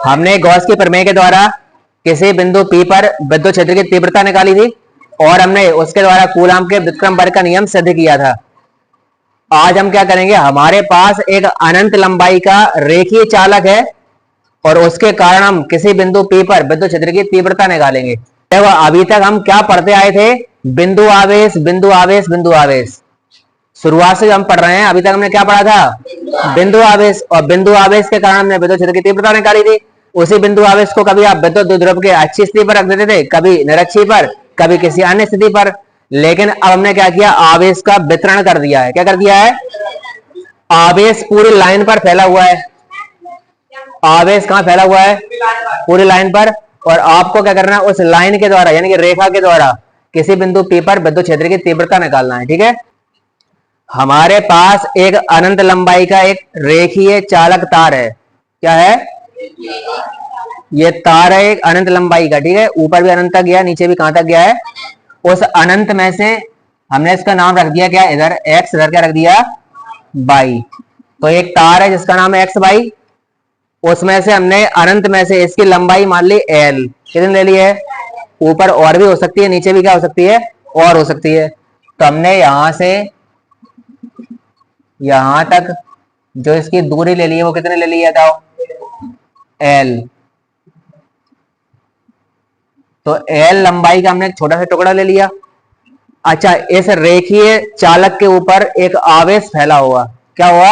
हमने गॉस के प्रमेय के द्वारा किसी बिंदु P पर विद्युत क्षेत्र की तीव्रता निकाली थी और हमने उसके द्वारा कूलाम के व्युत्क्रम बल का नियम सिद्ध किया था। आज हम क्या करेंगे, हमारे पास एक अनंत लंबाई का रेखीय चालक है और उसके कारण हम किसी बिंदु P पर विद्युत क्षेत्र की तीव्रता निकालेंगे। देखो अभी तक हम क्या पढ़ते आए थे, बिंदु आवेश बिंदु आवेश बिंदु आवेश। शुरुआत से हम पढ़ रहे हैं, अभी तक हमने क्या पढ़ा था, बिंदु आवेश, और बिंदु आवेश के कारण हमने विद्युत क्षेत्र की तीव्रता निकाली थी। उसी बिंदु आवेश को कभी आप विद्युत द्विध्रुव के अच्छी स्थिति पर रख देते थे, कभी निरक्षीय पर, कभी किसी अन्य स्थिति पर। लेकिन अब हमने क्या किया, आवेश का वितरण कर दिया है। क्या कर दिया है, आवेश पूरी लाइन पर फैला हुआ है। आवेश कहां फैला हुआ है, पूरी लाइन पर। और आपको क्या करना है, उस लाइन के द्वारा यानी कि रेखा के द्वारा किसी बिंदु P पर विद्युत क्षेत्र की तीव्रता निकालना है। ठीक है, हमारे पास एक अनंत लंबाई का एक रेखीय चालक तार है। क्या है, ये तार है एक अनंत लंबाई का। ठीक है, ऊपर भी अनंत तक गया, नीचे भी कहां तक गया है, उस अनंत में से हमने इसका नाम रख दिया क्या, इधर x, इधर क्या रख दिया y। तो एक तार है जिसका नाम है x y, उसमें से हमने अनंत में से इसकी लंबाई मान ली l, कितनी ले ली है, ऊपर और भी हो सकती है, नीचे भी क्या हो सकती है, और हो सकती है। तो हमने यहां से यहां तक जो इसकी दूरी ले ली है वो कितने ले ली है, बताओ, l। तो l लंबाई का हमने एक छोटा सा टुकड़ा ले लिया। अच्छा, इस रेखीय चालक के ऊपर एक आवेश फैला हुआ, क्या हुआ,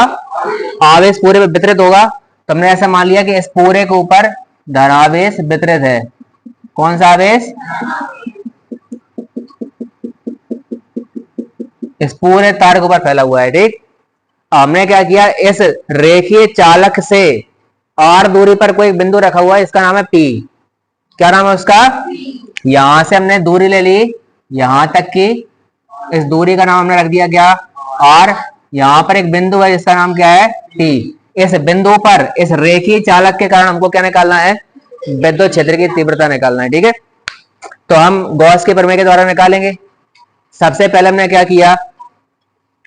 आवेश पूरे में वितरित होगा। तो हमने ऐसा मान लिया कि इस पूरे के ऊपर धनावेश वितरित है। कौन सा आवेश, इस पूरे तार के ऊपर फैला हुआ है। ठीक, हमने क्या किया, इस रेखीय चालक से r दूरी पर कोई बिंदु रखा हुआ है, इसका नाम है P। क्या नाम है उसका, यहां से हमने दूरी ले ली यहां तक की, इस दूरी का नाम हमने रख दिया क्या, r। यहां पर एक बिंदु है जिसका नाम क्या है, P। इस बिंदु पर इस रेखीय चालक के कारण हमको क्या निकालना है, विद्युत क्षेत्र की तीव्रता निकालना है। ठीक है, तो हम गॉस के प्रमेय के द्वारा निकालेंगे। सबसे पहले हमने क्या किया,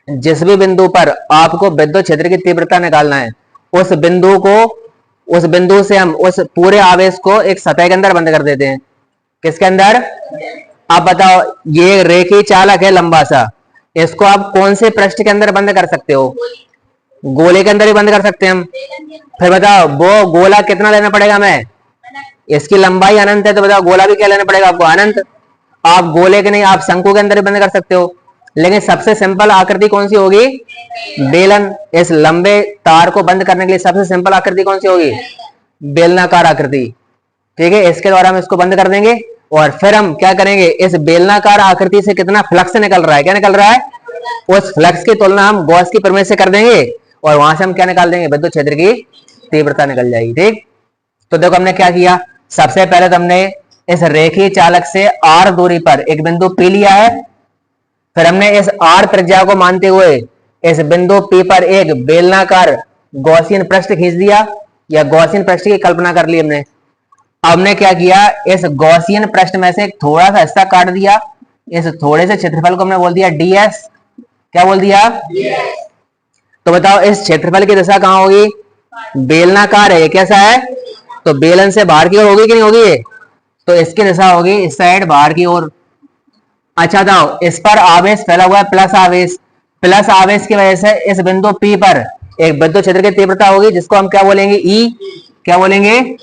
जिस भी बिंदु पर आपको विद्युत क्षेत्र की तीव्रता निकालना है, उस बिंदु से हम उस पूरे आवेश को एक सतह के अंदर बंद कर देते हैं। किसके अंदर, आप बताओ, ये रेखीय चालक है लंबा सा, इसको आप कौन से पृष्ठ के अंदर बंद कर सकते हो, गोले के अंदर ही बंद कर सकते हैं हम। फिर बताओ वो गोला कितना लेना पड़ेगा हमें, इसकी लंबाई अनंत है, तो बताओ गोला भी क्या लेना पड़ेगा आपको, अनंत। आप गोले के नहीं, आप शंकु के अंदर भी बंद कर सकते हो। लेकिन सबसे सिंपल आकृति कौन सी होगी, बेलन। इस लंबे तार को बंद करने के लिए सबसे सिंपल आकृति कौन सी होगी, बेलनाकार आकृति। ठीक है, इसके द्वारा हम इसको बंद कर देंगे और फिर हम क्या करेंगे, इस बेलनाकार आकृति से कितना फ्लक्स निकल रहा है, क्या निकल रहा है, उस फ्लक्स की तुलना हम गॉस की प्रमेय से कर देंगे और वहां से हम क्या निकाल देंगे, विद्युत क्षेत्र की तीव्रता निकल जाएगी। ठीक, तो देखो हमने क्या किया, सबसे पहले तो हमने इस रेखीय चालक से r दूरी पर एक बिंदु P लिया है। फिर हमने इस r त्रिज्या को मानते हुए इस बिंदु P पर एक बेलनाकार गॉसियन पृष्ठ खींच दिया, या गॉसियन पृष्ठ की कल्पना कर ली हमने। अब हमने क्या किया, इस गॉसियन पृष्ठ में से एक थोड़ा सा हिस्सा काट दिया, इस थोड़े से क्षेत्रफल को हमने बोल दिया ds। क्या बोल दिया, तो बताओ इस क्षेत्रफल की दिशा कहां होगी, बेलनाकार है, कैसा है, तो बेलन से बाहर की ओर होगी कि नहीं होगी, तो इसकी दिशा होगी इस साइड बाहर की ओर। अच्छा बताओ, इस पर आवेश फैला हुआ है प्लस आवेश, प्लस आवेश की वजह से इस बिंदु P पर एक विद्युत क्षेत्र की तीव्रता होगी जिसको हम क्या बोलेंगे, E। क्या बोलेंगे,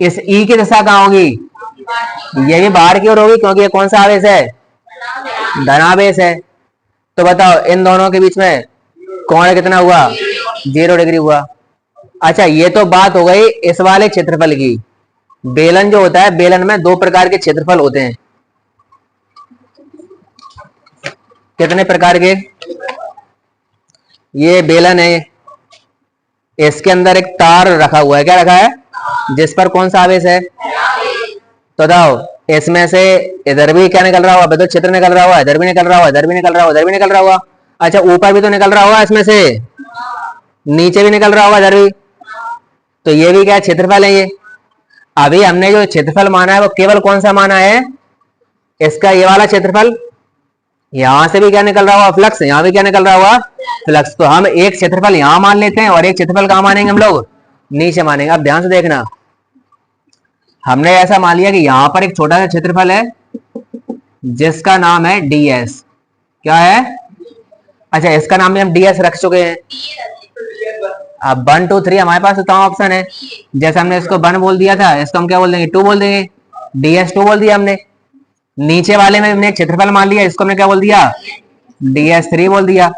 इस E की दिशा कहां होगी, ये भी बाहर की ओर होगी, क्योंकि ये कौन सा आवेश है, धनावेश है। तो बताओ इन दोनों के बीच में कोण कितना हुआ, 0 डिग्री हुआ। अच्छा, ये तो बात हो गई इस वाले क्षेत्रफल की। बेलन जो होता है, बेलन में दो प्रकार के क्षेत्रफल होते हैं। कितने प्रकार के, ये बेलन है, इसके अंदर एक तार रखा हुआ है, क्या रखा है, जिस पर कौन सा आवेश है, तो बताओ इसमें से इधर भी क्या निकल रहा हुआ, विद्युत क्षेत्र निकल रहा हुआ, इधर भी निकल रहा हुआ, इधर भी निकल रहा हुआ, इधर भी निकल रहा हुआ। अच्छा, ऊपर भी तो निकल रहा हुआ इसमें से, नीचे भी निकल रहा होगा इधर भी, तो ये भी क्या क्षेत्रफल है ये। अभी हमने जो क्षेत्रफल माना है वो केवल कौन सा माना है, इसका ये वाला क्षेत्रफल, यहां से भी क्या निकल रहा होगा, फ्लक्स, यहां भी क्या निकल रहा होगा, फ्लक्स। तो हम एक क्षेत्रफल यहां मान लेते हैं और एक क्षेत्रफल कहां मानेंगे हम लोग, नीचे मानेंगे। अब ध्यान से देखना, हमने ऐसा मान लिया कि यहां पर एक छोटा सा क्षेत्रफल है जिसका नाम है ds। क्या है, अच्छा इसका नाम भी हम ds रख चुके हैं। अब 1 2 3 हमारे पास तो ऑप्शन है, जैसे हमने इसको 1 बोल दिया था, इसको हम क्या बोल देंगे, 2 बोल देंगे, ds2 बोल दिया हमने। नीचे वाले में हमने क्षेत्रफल मान लिया, इसको हमने क्या बोल दिया, ds3 बोल दिया।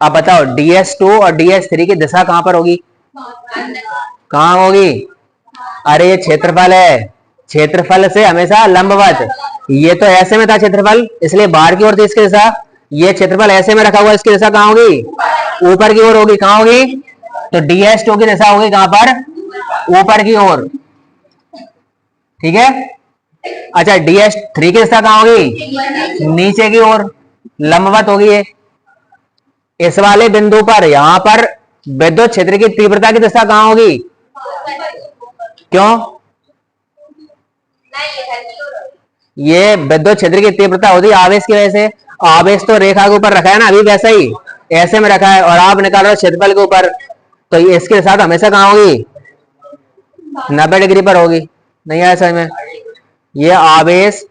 अब बताओ ds2 और ds3 की दिशा कहां पर होगी, कहां होगी, अरे ये क्षेत्रफल है, क्षेत्रफल से हमेशा लंबवत। ये तो ऐसे में था क्षेत्रफल, इसलिए बाहर की ओर थी इसकी दिशा। ये क्षेत्रफल ऐसे में रखा हुआ, इसकी दिशा कहां होगी, ऊपर की ओर होगी। कहां होगी, तो ds2 की दिशा होगी कहां पर, ऊपर की ओर, ठीक है। अच्छा ds3 की दिशा कहां होगी, नीचे की ओर, लंबवत होगी ये। इस वाले बिंदु पर यहां पर विद्युत क्षेत्र की तीव्रता की दिशा कहां होगी, क्यों, ये विद्युत क्षेत्र की तीव्रता होती है आवेश की वजह से। आवेश तो रेखा के ऊपर रखा है ना, अभी वैसा ही ऐसे में रखा है, और आप निकाल रहे हो क्षेत्रफल के ऊपर, तो इसके साथ हमेशा कहां होगी, 90 डिग्री पर होगी। नहीं आया समझ में, ये आवेश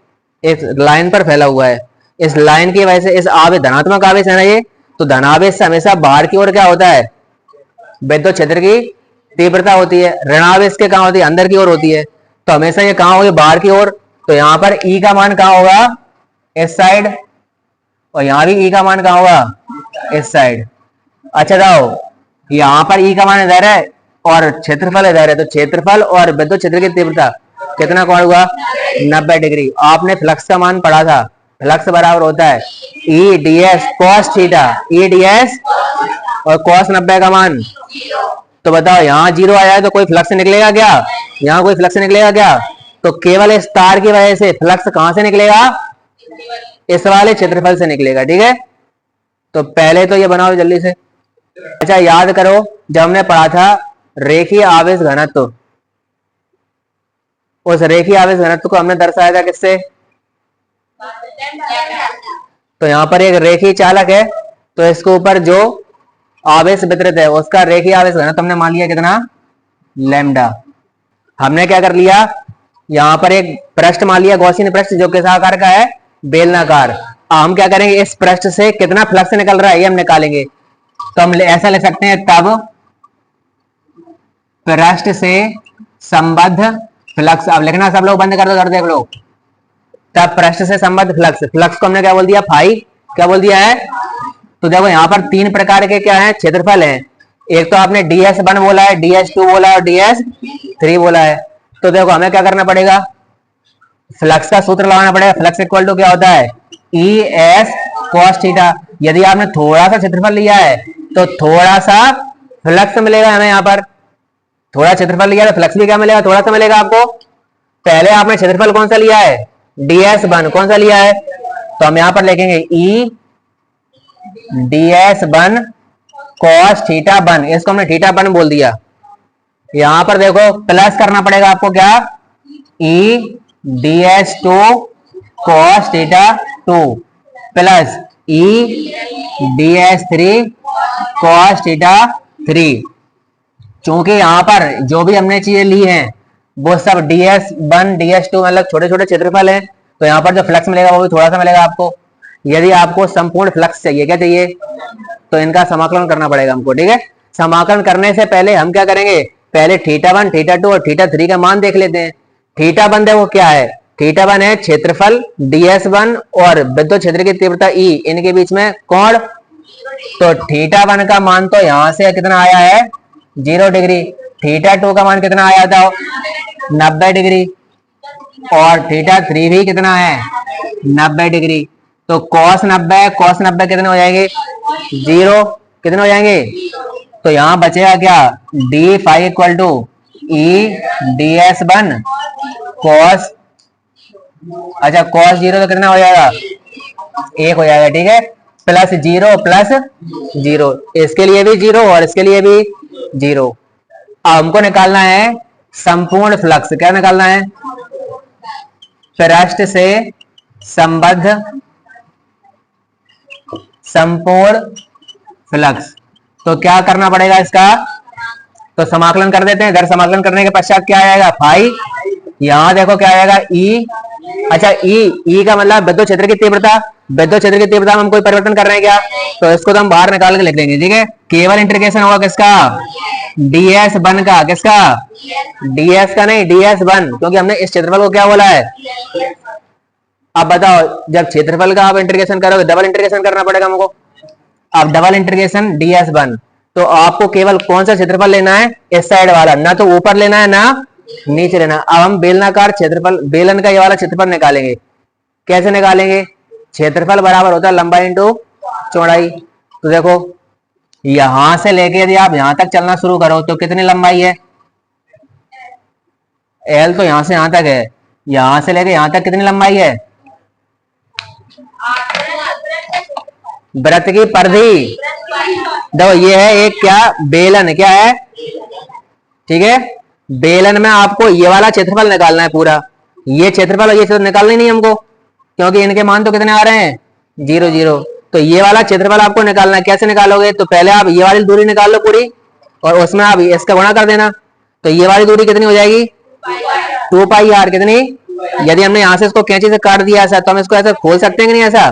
इस लाइन पर फैला हुआ है, इस लाइन की वजह से इस आवेश, धनात्मक आवेश है ना ये, तो धनावेश से हमेशा बाहर की ओर क्या होता है, विद्युत क्षेत्र की तीव्रता होती है। ऋणावेश के कहां होती है, अंदर की ओर होती है, तो हमेशा ये कहां होगी, बाहर की ओर। तो यहां पर E का मान कहां होगा, इस साइड, और यहां भी E का मान कहां होगा, इस साइड। अच्छा जाओ, यहां पर E का मान इधर है और क्षेत्रफल इधर है, तो क्षेत्रफल और विद्युत क्षेत्र की तीव्रता कितना कोण हुआ, 90 डिग्री। आपने फ्लक्स का मान पढ़ा था, फ्लक्स बराबर होता है E ds cos theta, E ds और cos 90 का मान। तो बताओ यहाँ 0 आया है तो कोई फ्लक्स निकलेगा क्या, यहाँ कोई फ्लक्स निकलेगा क्या, तो केवल इस तार की वजह से फ्लक्स कहां से निकलेगा, इस वाले क्षेत्रफल से निकलेगा, ठीक है। तो पहले तो ये बनाओ जल्दी से। अच्छा याद करो, जब हमने पढ़ा था रेखीय आवेश घनत्व, उस रेखीय आवेश घनत्व को हमने दर्शाया था किससे, तो यहां पर एक रेखीय चालक है, तो इसके ऊपर जो आवेश वितरित है उसका रेखीय आवेश घनत्व हमने मान लिया कितना, लैम्डा। हमने क्या कर लिया, यहां पर एक पृष्ठ मान लिया, गॉसियन पृष्ठ, जो किस आकार का है, बेलनाकार। हम क्या करेंगे, इस पृष्ठ से कितना फ्लक्स निकल रहा है ये हम निकालेंगे। तो हम ऐसा लिख सकते हैं, तब पृष्ठ से संबद्ध फ्लक्स, अब लिखना सब लोग बंद कर दो, कर देख लो। तब पृष्ठ से संबद्ध फ्लक्स, फ्लक्स को हमने क्या बोल दिया, फाई, क्या बोल दिया है। तो देखो यहाँ पर 3 प्रकार के क्या है, क्षेत्रफल है। एक तो आपने ds1 बोला है, ds2 बोला है और ds3 बोला है। तो देखो हमें क्या करना पड़ेगा, फ्लक्स का सूत्र लगाना पड़ेगा। फ्लक्स इक्वल टू क्या होता है, E s cos थीटा। यदि आपने थोड़ा सा क्षेत्रफल लिया है तो थोड़ा सा फ्लक्स मिलेगा हमें, यहाँ पर थोड़ा क्षेत्रफल लिया तो फ्लक्स भी क्या मिलेगा, थोड़ा सा मिलेगा आपको। पहले आपने क्षेत्रफल कौन सा लिया है, ds1 कौन सा लिया है, तो हम यहाँ पर लिखेंगे E ds1 cos थीटा 1, इसको हमने थीटा 1 बोल दिया। यहां पर देखो प्लस करना पड़ेगा आपको, क्या, E ds2 cos theta 2 plus E ds3 cos theta 3। चूंकि यहां पर जो भी हमने चीजें ली हैं वो सब ds1 ds2 मतलब छोटे छोटे क्षेत्रफल हैं, तो यहाँ पर जो फ्लक्स मिलेगा वो भी थोड़ा सा मिलेगा आपको। यदि आपको संपूर्ण फ्लक्स चाहिए, क्या चाहिए, तो इनका समाकलन करना पड़ेगा हमको, ठीक है। समाकलन करने से पहले हम क्या करेंगे, पहले θ1 θ2 और θ3 का मान देख लेते हैं। θ1 देखो क्या है, θ1 है क्षेत्रफल ds1 और विद्युत क्षेत्र की तीव्रता E, इनके बीच में कोण। तो θ1 का मान तो यहां से कितना आया है, 0 डिग्री। θ2 का मान कितना आया था, 90 डिग्री, और θ3 भी कितना है, 90 डिग्री। तो cos 90 कितने हो जाएंगे, 0, कितने हो जाएंगे। तो यहां बचेगा क्या, d phi equal to E ds1 cos, अच्छा cos 0 तो कितना हो जाएगा, 1 हो जाएगा, ठीक है। प्लस 0 प्लस 0, इसके लिए भी 0 और इसके लिए भी 0। अब हमको निकालना है संपूर्ण फ्लक्स। क्या निकालना है, पृष्ठ से संबद्ध संपूर्ण फ्लक्स। तो क्या करना पड़ेगा इसका, तो समाकलन कर देते हैं। इधर समाकलन करने के पश्चात क्या आएगा, फाई, यहां देखो क्या आएगा, ई। अच्छा, ई का मतलब विद्युत क्षेत्र की तीव्रता। विद्युत क्षेत्र की तीव्रता में हम कोई परिवर्तन कर रहे हैं क्या, तो इसको तो हम बाहर निकाल के लिख देंगे, ठीक है। केवल इंटीग्रेशन होगा किसका, ds वन का, किसका, ds का नहीं, ds वन, क्योंकि हमने इस क्षेत्रफल को क्या बोला है। अब बताओ, जब क्षेत्रफल का आप इंटीग्रेशन करोगे, डबल इंटीग्रेशन करना पड़ेगा हमको। अब डबल इंटीग्रेशन ds वन, तो आपको केवल कौन सा क्षेत्रफल लेना है, इस साइड वाला, ना तो ऊपर लेना है ना नीचे लेना। अब हम बेलनाकार क्षेत्रफल, बेलन का ये वाला क्षेत्रफल निकालेंगे। कैसे निकालेंगे, क्षेत्रफल बराबर होता है लंबाई इंटू चौड़ाई। तो देखो, यहां से लेके यदि आप यहां तक चलना शुरू करो तो कितनी लंबाई है, एल, तो यहां से यहां तक है, यहां से लेके यहां तक कितनी लंबाई है, वृत्त की परिधि। देखो ये है एक क्या, बेलन, क्या है, ठीक है। बेलन में आपको ये वाला क्षेत्रफल निकालना है पूरा, ये क्षेत्रफल और ये क्षेत्रफल निकालना ही नहीं हमको, क्योंकि इनके मान तो कितने आ रहे हैं, 0 0। तो ये वाला क्षेत्रफल आपको निकालना है। कैसे निकालोगे, तो पहले आप ये वाली दूरी निकाल लो पूरी, और उसमें आप इसका गुणा कर देना। तो ये वाली दूरी कितनी हो जाएगी, 2 पाई आर। कितनी, यदि हमने यहां से इसको कैंची से काट दिया ऐसा, तो हम इसको ऐसा खोल सकते हैं कि नहीं ऐसा,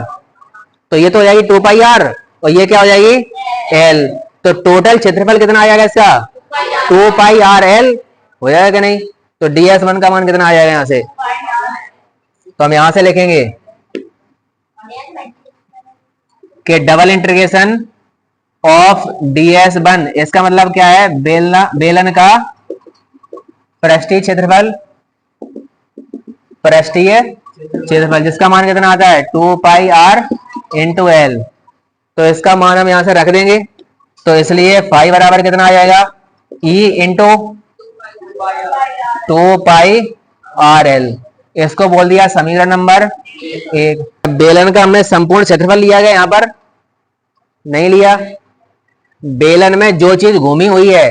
तो ये तो हो जाएगी 2 पाई आर, और ये क्या हो जाएगी, एल। तो टोटल क्षेत्रफल कितना आ जाएगा इसका, 2 पाई आर एल हो जाएगा कि नहीं। तो ds वन का मान कितना आ जाएगा यहां से, तो हम यहां से लिखेंगे कि double integration of ds one, इसका मतलब क्या है, बेलन का पृष्ठीय क्षेत्रफल, पृष्ठीय क्षेत्रफल, जिसका मान कितना आता है, 2 पाई आर इंटू एल। तो इसका मान हम यहां से रख देंगे। तो इसलिए फाई बराबर कितना आ जाएगा, ई इंटू 2 पाई आर एल। इसको बोल दिया समीकरण नंबर 1। बेलन का हमने संपूर्ण क्षेत्रफल लिया गया, यहां पर नहीं लिया। बेलन में जो चीज घूमी हुई है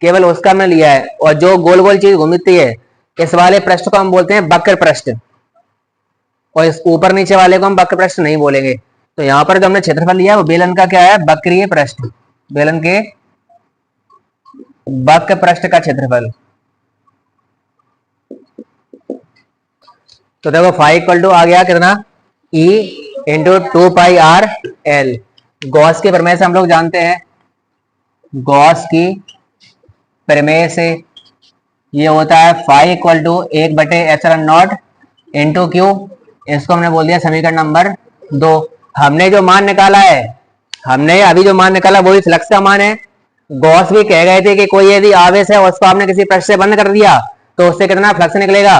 केवल उसका हमने लिया है, और जो गोल गोल चीज घूमती है, इस वाले पृष्ठ को हम बोलते हैं वक्र पृष्ठ, और इस ऊपर नीचे वाले को हम वक्र पृष्ठ नहीं बोलेंगे। तो यहां पर जो हमने क्षेत्रफल लिया है वो बेलन का क्या है, वक्रीय पृष्ठ, बेलन के वक्र पृष्ठ का क्षेत्रफल। तो देखो फाई इक्वल टू आ गया कितना, ई इंटू 2 पाई आर एल। गॉस के प्रमेय से हम लोग जानते हैं, गॉस की प्रमेय से ये होता है phi equal to 1/ε0 into Q. इसको हमने बोल दिया समीकरण नंबर 2। हमने जो मान निकाला है, हमने अभी जो मान निकाला वही फ्लक्स का मान है। गॉस भी कह गए थे कि कोई यदि आवेश है उसको आपने किसी पृष्ठ से बंद कर दिया तो उससे कितना फ्लक्स निकलेगा,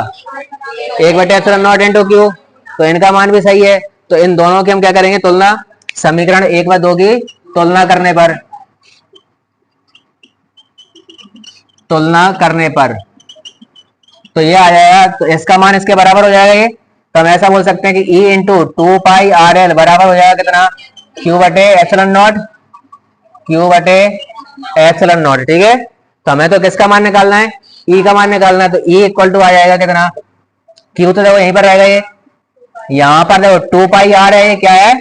1/ε0 इंटू क्यू। तो इनका मान भी सही है। तो इन दोनों की हम क्या करेंगे, तुलना, समीकरण 1 व 2 की तुलना करने पर, तुलना करने पर तो ये आ जाएगा, तो इसका मान इसके बराबर हो जाएगा ये। तो हम ऐसा बोल सकते हैं कि E इंटू 2 पाई आर एल बराबर हो जाएगा कितना, Q/ε0, Q/ε0, ठीक है। तो हमें तो किसका मान निकालना है, E का मान निकालना है। तो E इक्वल टू आ जाएगा कितना, Q तो देखो यहीं पर रहेगा, ये यहां पर देखो 2 पाई आर है, ये क्या है,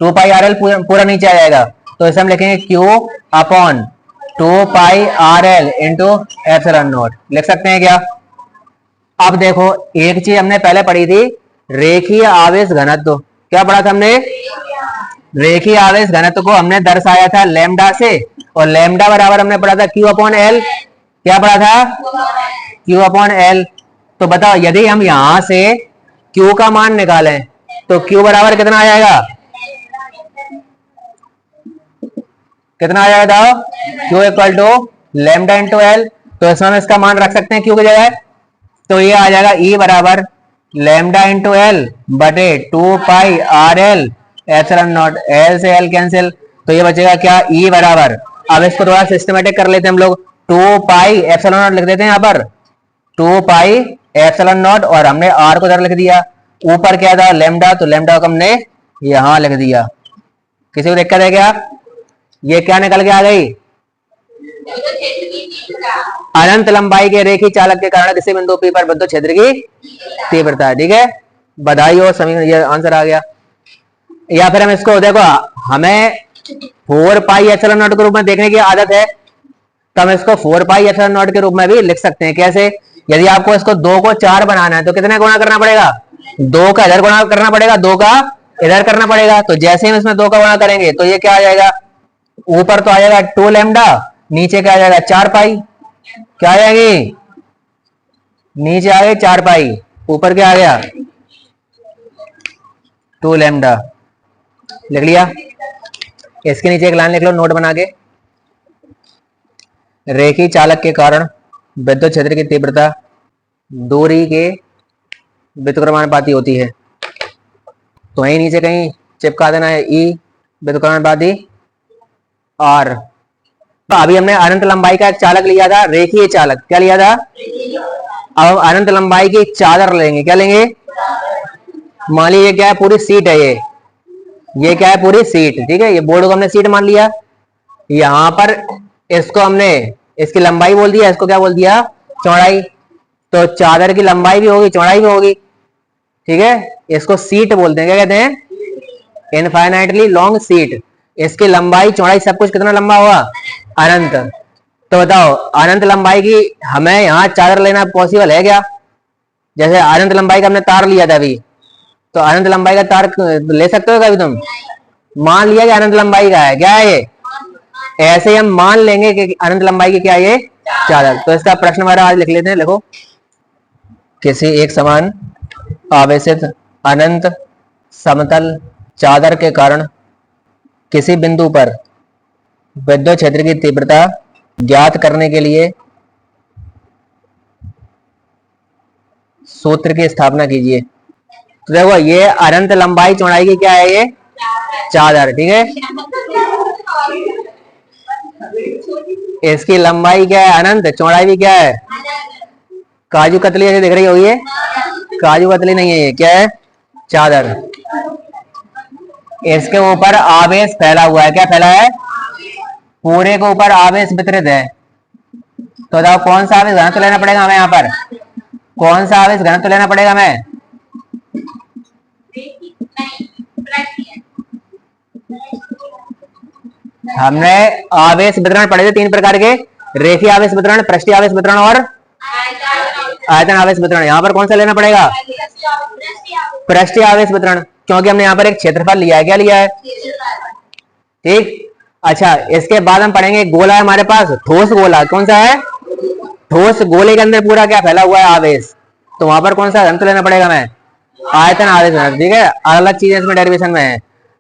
2 पाई आर एल पूरा नीचे आ जाएगा। तो इसे हम लिखेंगे Q अपॉन 2 पाई आर एल इंटू ε0, लिख सकते हैं क्या। अब देखो एक चीज हमने पहले पढ़ी थी, रेखीय आवेश घनत्व। क्या पढ़ा था हमने, रेखीय आवेश घनत्व को हमने दर्शाया था लैम्डा से, और लैम्डा बराबर हमने पढ़ा था Q अपॉन एल। क्या पढ़ा था, Q अपॉन एल। तो बताओ यदि हम यहां से Q का मान निकालें तो Q बराबर कितना आ जाएगा, कितना आ जाएगा, Q equal to lambda into L. तो इसमें हम इसका मान रख सकते हैं Q की जगह। तो ये आ जाएगा E बराबर लैम्डा इंटू एल बटे 2 पाई आर एल ε0, एल से एल कैंसिल, तो ये बचेगा क्या, E बराबर, अब इसको थोड़ा सिस्टमेटिक कर लेते हैं हम लोग, 2 पाई ε0 लिख देते हैं यहाँ पर, 2 पाई ε0, और हमने R को इधर लिख दिया। ऊपर क्या था, लैम्डा, तो लैम्डा को हमने यहां लिख दिया। किसी को दिक्कत है क्या, ये क्या निकल के आ गई, अनंत लंबाई के रेखीय चालक के कारण किसी बिंदु P पर विद्युत क्षेत्र की तीव्रता, ठीक है। बधाई हो, समीकरण ये आंसर आ गया। या फिर हम इसको देखो, हमें 4 पाई एप्सिलॉन नॉट के रूप में देखने की आदत है, तो हम इसको 4 पाई एप्सिलॉन नॉट के रूप में भी लिख सकते हैं। कैसे? यदि आपको इसको 2 को 4 बनाना है तो कितने गुणा करना पड़ेगा? 2 का इधर गुणा करना पड़ेगा, 2 का इधर करना पड़ेगा। तो जैसे हम इसमें 2 का गुणा करेंगे तो ये क्या आ जाएगा? ऊपर तो आ जाएगा 2 लैम्डा, नीचे क्या आ जाएगा? 4 पाई। क्या आ जाएगी? नीचे आ गई 4 पाई, ऊपर क्या आ गया? 2 लैम्डा। लिख लिया। इसके नीचे एक लाइन लिख लो नोट बना के। रेखी चालक के कारण विद्युत क्षेत्र की तीव्रता दूरी के व्युत्क्रमानुपाती होती है। तो वहीं नीचे कहीं चिपका देना है ई व्युत्क्रमानुपाती आर। तो अभी हमने अनंत लंबाई का एक चालक लिया था, रेखीय चालक। क्या लिया था? अब हम अनंत लंबाई की चादर लेंगे। क्या लेंगे? मान लीजिए क्या है, पूरी सीट है ये क्या है? पूरी सीट। ठीक है, ये बोर्ड को हमने सीट मान लिया। यहां पर इसको हमने इसकी लंबाई बोल दिया, इसको क्या बोल दिया? चौड़ाई। तो चादर की लंबाई भी होगी, चौड़ाई भी होगी। ठीक है, इसको सीट बोलते हैं। क्या कहते हैं? Infinitely long seat. इसकी लंबाई चौड़ाई सब कुछ कितना लंबा होगा? अनंत। तो बताओ, अनंत लंबाई की हमें यहाँ चादर लेना पॉसिबल है क्या? जैसे अनंत लंबाई का हमने तार लिया था अभी, तो अनंत लंबाई का तार ले सकते हो कभी तुम? मान लिया कि अनंत लंबाई का है। क्या है ये? ऐसे ही हम मान लेंगे कि अनंत लंबाई की क्या है ये? चादर। तो इसका प्रश्न हमारा आज लिख लेते हैं। लिखो, किसी एक समान आवेशित अनंत समतल चादर के कारण किसी बिंदु पर विद्युत क्षेत्र की तीव्रता ज्ञात करने के लिए सूत्र की स्थापना कीजिए। तो देखो, ये अनंत लंबाई चौड़ाई की क्या है? ये चादर। ठीक है, इसकी लंबाई क्या है? अनंत। चौड़ाई भी क्या है? काजू कतली ऐसे दिख रही होगी ये? काजू कतली नहीं है, ये क्या है? चादर। इसके ऊपर आवेश फैला हुआ है। क्या फैला है? पूरे के ऊपर आवेश वितरित है। तो बताओ, कौन सा आवेश घनत्व लेना पड़ेगा हमें? यहाँ पर कौन सा आवेश घनत्व लेना पड़ेगा हमें? हमने आवेश वितरण पढ़े थे 3 प्रकार के, रेखीय आवेश वितरण, पृष्ठीय आवेश वितरण और आयतन आवेश वितरण। यहाँ पर कौन सा लेना पड़ेगा? पृष्ठीय आवेश वितरण, क्योंकि हमने यहाँ पर एक क्षेत्रफल लिया है। क्या लिया है? ठीक। अच्छा, इसके बाद हम पढ़ेंगे गोला है हमारे पास, ठोस गोला। कौन सा है? ठोस गोले के अंदर पूरा क्या फैला हुआ है? आवेश। तो वहां पर कौन सा घनत्व लेना पड़ेगा हमें? आयतन आवेश घनत्व। ठीक है, अलग अलग चीजें इसमें डेरिवेशन में है।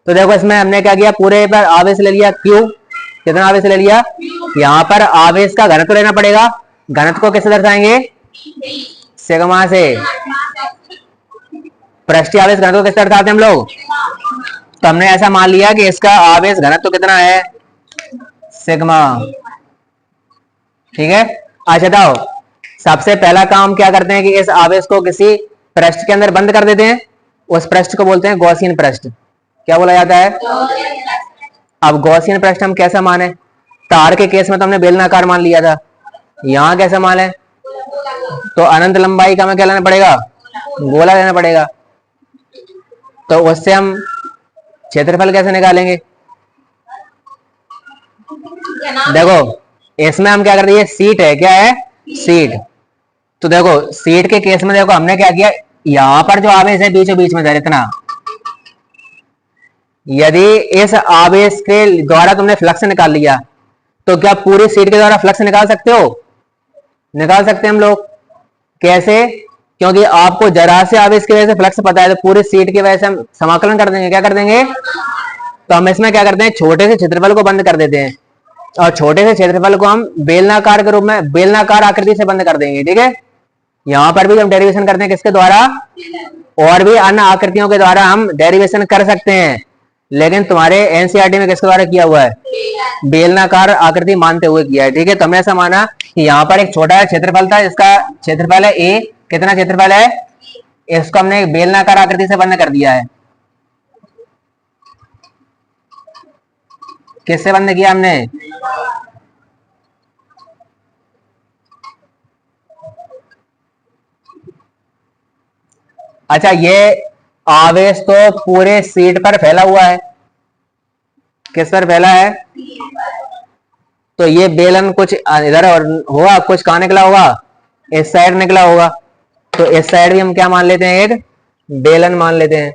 तो देखो, इसमें हमने क्या किया? पूरे पर आवेश ले लिया क्यू। कितना आवेश ले लिया? यहाँ पर आवेश का घनत्व लेना पड़ेगा। घनत्व को किससे दर्शाएंगे? सिग्मा से। पृष्ठीय आवेश घनत्व किससे दर्शाते हैं हम लोग? तो हमने ऐसा मान लिया कि इसका आवेश घनत्व कितना है? सिग्मा। ठीक है। अच्छा बताओ, सबसे पहला काम क्या करते हैं कि इस आवेश को किसी पृष्ठ के अंदर बंद कर देते हैं। उस पृष्ठ को बोलते हैं गॉसियन पृष्ठ। क्या बोला जाता है? अब गॉसियन पृष्ठ हम कैसा माने? तार के केस में तो हमने बेलनाकार मान लिया था, यहां कैसा माने? तो अनंत लंबाई का हमें क्या लेना पड़ेगा? गोला लेना पड़ेगा। तो उससे हम क्षेत्रफल कैसे निकालेंगे? देखो, इसमें हम क्या करते हैं? ये सीट है। क्या है? सीट। तो देखो, सीट के केस में देखो हमने क्या किया, यहां पर जो आवेश है बीचों बीच में जा इतना, यदि इस आवेश के द्वारा तुमने फ्लक्स निकाल लिया, तो क्या पूरी सीट के द्वारा फ्लक्स निकाल सकते हो? निकाल सकते हैं हम लोग। कैसे? क्योंकि आपको जरा से आवेश की वजह से फ्लक्स पता है, तो पूरी सीट की वजह से हम समाकलन कर देंगे। क्या कर देंगे? तो हम इसमें क्या करते हैं? छोटे से क्षेत्रफल को बंद कर देते हैं, और छोटे से क्षेत्रफल को हम बेलनाकार के रूप में, बेलनाकार आकृति से बंद कर देंगे। ठीक है, यहां पर भी हम डेरिवेशन करते हैं किसके द्वारा? और भी अन्य आकृतियों के द्वारा हम डेरिवेशन कर सकते हैं, लेकिन तुम्हारे एनसीईआरटी में किसके द्वारा किया हुआ है? बेलनाकार आकृति मानते हुए किया है। ठीक है, तो हमने ऐसा माना कि यहाँ पर एक छोटा क्षेत्रफल था, इसका क्षेत्रफल है ए। कितना क्षेत्रफल है? इसको हमने एक बेलनाकार आकृति से बंद कर दिया है। किससे बंद किया हमने? अच्छा, ये आवेश तो पूरे शीट पर फैला हुआ है। किस पर फैला है? तो ये बेलन कुछ इधर और होगा, कुछ कहां निकला होगा? इस साइड निकला होगा। तो इस साइड भी हम क्या मान लेते हैं? एक बेलन मान लेते हैं।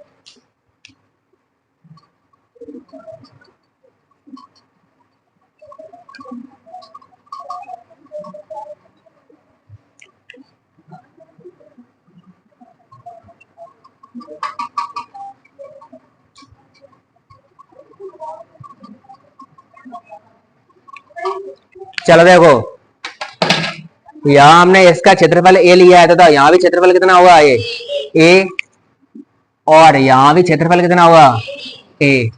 चलो देखो, यहां हमने इसका क्षेत्रफल ए लिया है, तो यहां भी क्षेत्रफल कितना होगा? ए। और यहां भी क्षेत्रफल कितना होगा? ए।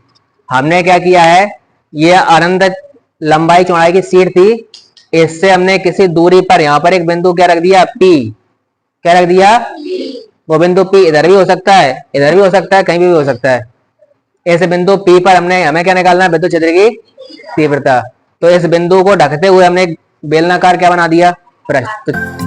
हमने क्या किया है, ये अनंत लंबाई चौड़ाई की शीट थी, इससे हमने किसी दूरी पर यहां पर एक बिंदु क्या रख दिया? पी। क्या रख दिया? वो बिंदु पी इधर भी हो सकता है, इधर भी हो सकता है, कहीं भी हो सकता है। इस बिंदु पी पर हमें क्या निकालना है? विद्युत क्षेत्र की तीव्रता। तो इस बिंदु को ढकते हुए हमने एक बेलनाकार क्या बना दिया? पृष्ठ।